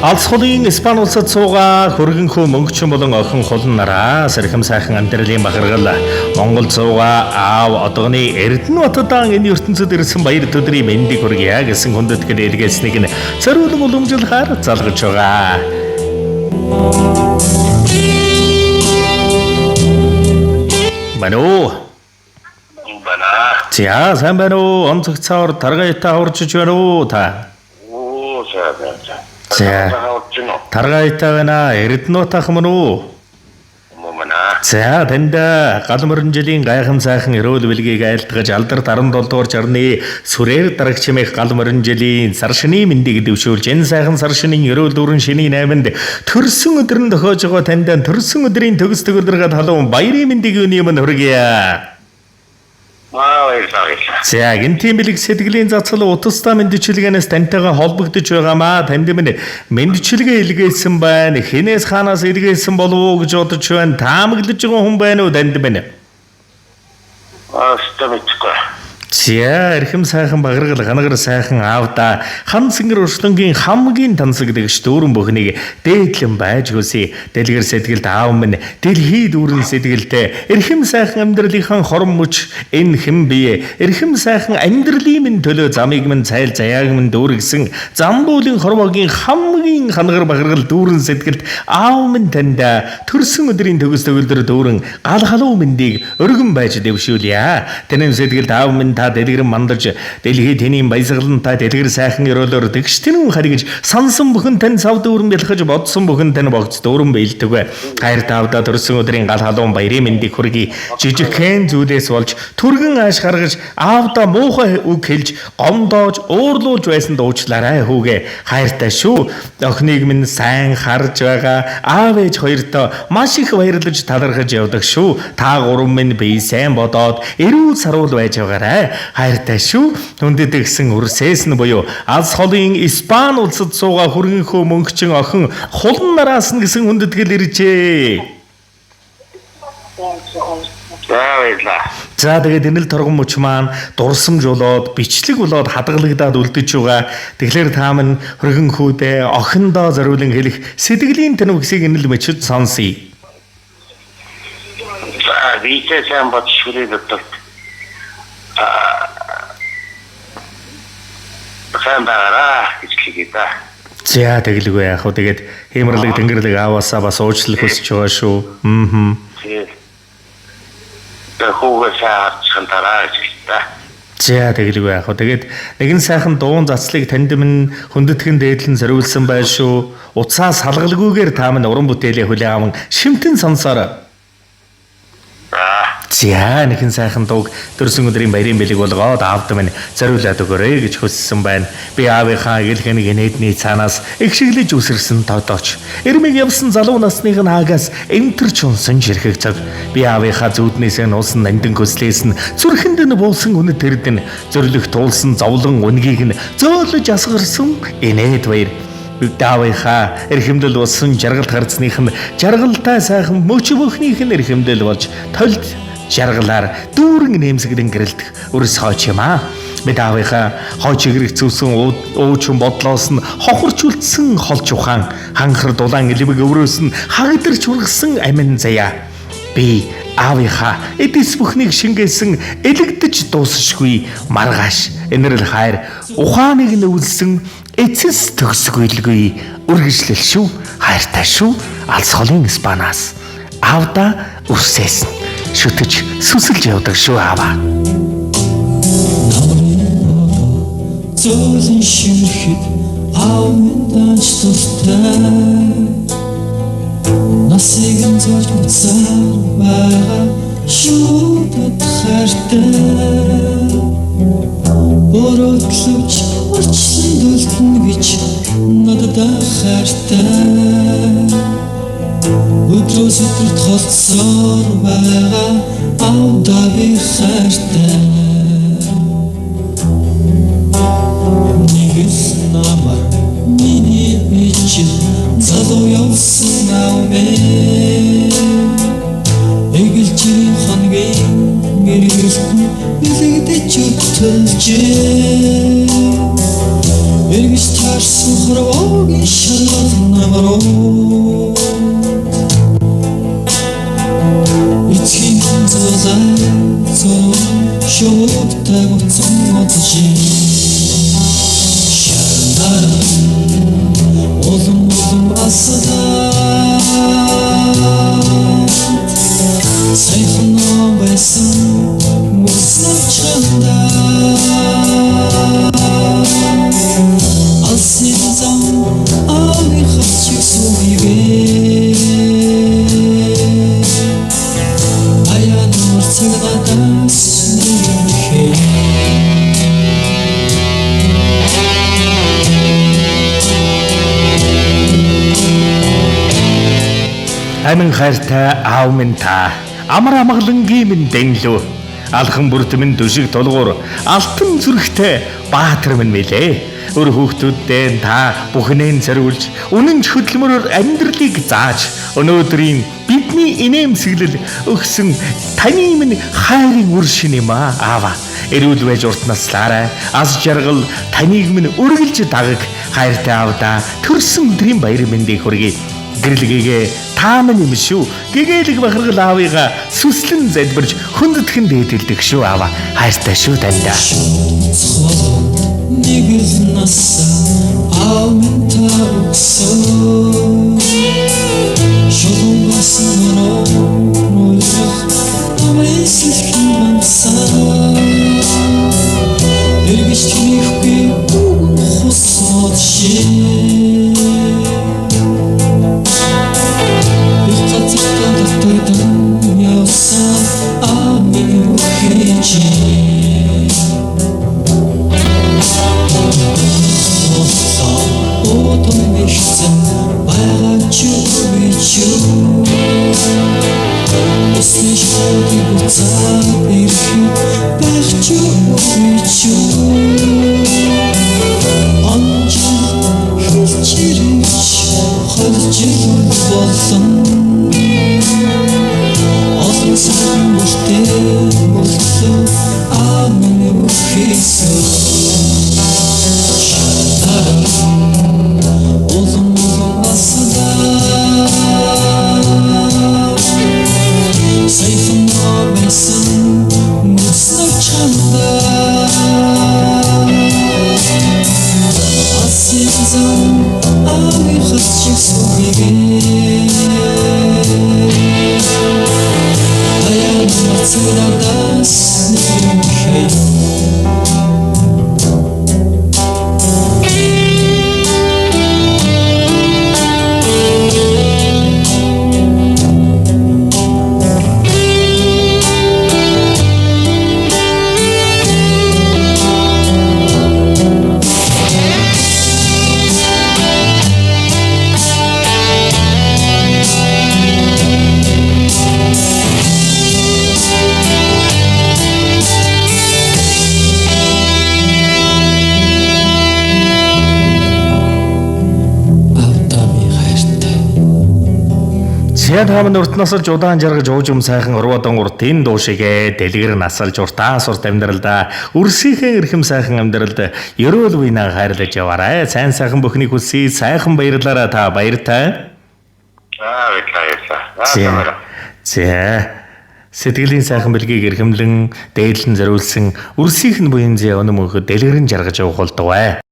Алс холын Испани улсад суугаа хөргөнхөө мөнгөчөн болон охин хулн нараа сэрхэм сайхан амьдралын бахаргал Монгол суугаа аав одооны Эрдэнэбатдан энэ ертөнцид ирсэн баяр төдрийн мэндийг хүргье гэсэн хүндэтгэл илгээснийг нь цариулан уламжлахаар залгаж байгаа. Бано. За сайн байна уу? Онцгой цаар таргаятаа хурж байна уу та? Оо сайн. За. Таргаятаа байна. Эрдэнэбатах мөн үү? За танд гал мөрөн жилийн гайхам сайхан эрүүл бэлгийг айлтгаж алдарт 17 дугаар жарны сүрээр дараг чимээх гал мөрөн жилийн сар шины мэндийг дэвшүүлж энэ сайхан сар шинийн эрүүл дүүрэн шинийн 8-нд төрсөн өдөр нь тохиож байгаа танд төрсөн өдрийн төгс төгөлдрөг халуун баярын мэндийг өний өмнө хүргье. За гинтийн бэлэг сэтгэлийн цацал утастай мэндчилгээнээс тантайгаа холбогдож байгаамаа танд минь мэндчилгээ илгээсэн байна. Хинээс хаанаас илгээсэн болов уу гэж бодож байна. Таамаглаж байгаа хүн байна уу танд минь? За эрхэм сайхан багаргал ханагар сайхан аавда хан сэнгэр уршлангийн хамгийн тансагдагч дүүрэн бүхнийг дээдлэн байж хүсье. Дэлгэр сэтгэлд аав минь дэлхий дүүрэн сэтгэлдээ эрхэм сайхан амьдралынхан хорон мөч энэ хэм бие эрхэм сайхан амьдралын минь төлөө замыг минь цайл заяаг минь дүүргсэн замбуулын хормогийн хамгийн ханагар багаргал дүүрэн сэтгэлд аав минь танд төрсөн өдрийн төгс төгөлдөр дүүрэн гал халуун мэндийг өргөн байж дэвшүүлье. Тэнэм сэтгэлд аав минь дэлгэр мандаж дэлхий тэнийг баясгалантай дэлгэр сайхан өрөөлөөр тэгш тэнэн харигж сансан бүхэн тань сав дүүрэн бэлхэж бодсон бүхэн тань богц дүүрэн бэлдэг. Хайр таавда төрсөн өдрийн гал халуун баярын мэндийг хүргэе. Жижигхэн зүйлээс болж түргэн ааш гаргаж аавда муухай үг хэлж гомдоож уурлуулж байсан дуучлаарай хүүгээ. Хайртай шүү. Охиныг минь сайн харж байгаа. Аав ээж хоёртоо маш их баярлаж талархаж явдаг шүү. Та гурван минь бие сайн бодоод эрүүл саруул байж байгаарай. Хайртай шүү. Хүндэт гисэн үрсээс нь буюу алс холын Испани улсад суугаа хөргөнхөө мөнгөчөн охин хулн нараас нь гэсэн хүндэтгэл иржээ. За тэгээд энэл торгон мөч маань дурсамж болоод бичлэг болоод хадгалагдаад үлдэж байгаа. Тэгэхээр та минь хөргөнхүүдээ охиндоо зориулан хэлэх сэтгэлийн тэнвгсийг энэл мөчөд сонсъё. За вичээ сайн бодшгүй дотор сайн байгаараа гэж хэлье да. За тэгэлгүй яах вэ? Тэгээд хэмэрлэг тэнгэрлэг ааваасаа бас уучлал хүсэж байгаа шүү. За тэгэлгүй яах вэ? Тэгээд нэгэн сайхан дуун цацлыг танд минь хүндэтгэн дээдлэн зориулсан байл шүү. Уцаа салгалгүйгээр та минь уран бүтээлээ хүлээн аван шимтэн сонсоорой. За нэгэн сайхан дууг төрсөн өдрийн баярын бэлэг болгоод аавд минь зориулаад өгөөрэй гэж хүссэн байна. Би аавынхаа гэлхэнийг нээдний цаанаас их шиглэж үсэрсэн тоодооч. Эрмэг явсан залуу насных нь аагаас энтэрч унсан жирхэг цаг. Би аавынхаа зүуднээс нь уусан нандин көслээс нь зүрхэнд нь буусан үнэт тэрд нь зөрлөх туулсан зовлон үнгийг нь зөөлөж асгарсан инээд баяр. Даавынхаа эрхэмдэл болсон жаргалт харцных нь жаргалтай сайхан мөч бөхнийх нь эрхэмдэл болж толд жаргалаар дүүрэн нэмсэгдэн гэрэлдэх өрс хойч юм аа. Бид аавынхаа хойч игрэх зүвсэн уучин бодлоос нь хохорчулдсан холч ухаан ханхар дулаан элбэг өврөөс нь хагдарч ургасан амин заяа. Би аавынхаа эдис бүхнийг шингээсэн элэгдэж дуусшгүй маргааш энэрл хайр ухааныг нь өвлсөн эцэс төгсгөйлгүй үргэлжлэл шүү. Хайртай шүү. Алс холын Испаниас аавда үрсээс шүтэж сүсэлж явдаг шүү ааваа. Зөөлөн ширхэд аавындач тустай насыг нь зорж буцаар байгаа шүтэж хайртай өрөөдлөж орчлон дөлтөн гэж надад хайртай өдрөөс өдөрт холцоор байгаа аавдаа би хайртай нэгс намар миний бичин залуу явсан аавэ эгэлчийн хонгийн мэргэлтэн бэлэгдэж өтөлжээ эргэж сухроогийн шаргал намруу эцгийн зузаан шуудтай уцсан моджи шарнара улам асаа сайхан байсан мусав чанда алсын зам ами хачиг сууйгээ аян морцгадаас нэмхээ Амин хайртай аав минь та амар амгалангийн минь дэнлүү алхан бүрт минь дүшиг тулгуур алтан зүрхтэй баатар минь мэлээ өр хүүхдүүддээ та бүхнээ зориулж үнэн хөдөлмөрөөр амьдралыг зааж өнөөдрийн бидний инээмсэглэл өгсөн таны минь хайрын үр шин юм аава эрүүл байж урт наслаарай аз жаргал таныг минь үргэлж дагаг хайртай аавда төрсөн өдрийн баяр мэндийг хүргэе гэрлэгээ тааман юм шүү. Гэгээлэг бахаргал аавыгаа сүслэн залбирж хүндэтгэн дээдэлдэг шүү аава. Хайртай шүү дандаа. Нэг л наса аавын тавсан шулуун баснароо мөрөх амэсэлхэн мансан эргэж тэмэхгүй хусмод шээ Яд хамын урт насалж удаан жаргаж уужим сайхан урвадан уртын дуушигээ дэлгэр насалж уртаа сурт амьдралда үрсийнхээ эрхэм сайхан амьдралд ерөөл буйнаа хайрлаж яваарай. Сайн сайхан бүхнийг хүсье. Сайхан баярлаарай та баяртай. Баярлалаа. За. Сэтгэлийн сайхан бэлгийг эрхэмлэн дээдлэн зориулсан үрсийнх нь буян зэ өнөмөнхөд дэлгэрэн жаргаж явах болдог бай.